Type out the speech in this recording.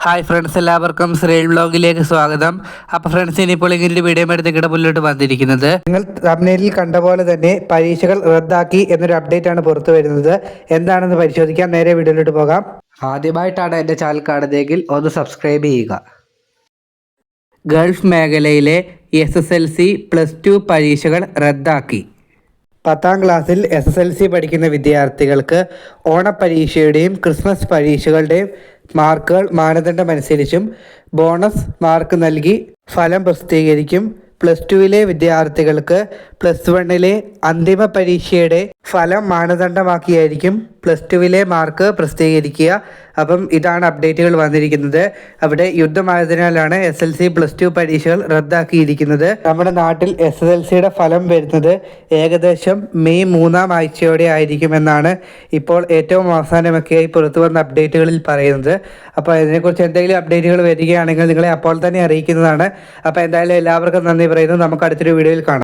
Hi friends, എല്ലാവർക്കും ശ്രീൽ വ്ലോഗിലേക്ക് സ്വാഗതം. അപ്പോൾ ഫ്രണ്ട്സ്, ഇനിയിപ്പോൾ ഇങ്ങനെ ഒരു വീഡിയോ എടുത്ത് മുന്നിലോട്ട് വന്നിരിക്കുന്നത്, നിങ്ങൾ തംബ്നെയിലിൽ കണ്ട പോലെ തന്നെ പരീക്ഷകൾ റദ്ദാക്കി എന്നൊരു അപ്ഡേറ്റ് ആണ് പുറത്തു വരുന്നത്. എന്താണെന്ന് പരിശോധിക്കാം. നേരെ വീഡിയോയിലോട്ട് പോകാം. ആദ്യമായിട്ടാണ് എൻ്റെ ചാനൽ കാണുന്നതെങ്കിൽ ഒന്ന് സബ്സ്ക്രൈബ് ചെയ്യുക. ഗൾഫ് മേഖലയിലെ SSLC +2 പരീക്ഷകൾ റദ്ദാക്കി. 10ാം ക്ലാസ്സിൽ SSLC പഠിക്കുന്ന വിദ്യാർത്ഥികൾക്ക് ഓണപ്പരീക്ഷയുടെയും ക്രിസ്മസ് പരീക്ഷകളുടെയും മാർക്കുകൾ മാനദണ്ഡമനുസരിച്ചും ബോണസ് മാർക്ക് നൽകി ഫലം പ്രസിദ്ധീകരിക്കും. +2 വിദ്യാർത്ഥികൾക്ക് +1 അന്തിമ പരീക്ഷയുടെ ഫലം മാനദണ്ഡമാക്കിയായിരിക്കും +2 മാർക്ക് പ്രസിദ്ധീകരിക്കുക. അപ്പം ഇതാണ് അപ്ഡേറ്റുകൾ വന്നിരിക്കുന്നത്. അവിടെ യുദ്ധമായതിനാലാണ് SSLC +2 പരീക്ഷകൾ റദ്ദാക്കിയിരിക്കുന്നത്. നമ്മുടെ നാട്ടിൽ SSLCയുടെ ഫലം വരുന്നത് ഏകദേശം മെയ് 3ാം ആഴ്ചയോടെ ആയിരിക്കുമെന്നാണ് ഇപ്പോൾ ഏറ്റവും അവസാനമൊക്കെയായി പുറത്തു വന്ന അപ്ഡേറ്റുകളിൽ പറയുന്നത്. അപ്പോൾ ഇതിനെക്കുറിച്ച് എന്തെങ്കിലും അപ്ഡേറ്റുകൾ വരികയാണെങ്കിൽ നിങ്ങളെ അപ്പോൾ തന്നെ അറിയിക്കുന്നതാണ്. അപ്പോൾ എന്തായാലും എല്ലാവർക്കും നന്ദി പറയുന്നു. നമുക്ക് അടുത്തൊരു വീഡിയോയിൽ കാണാം.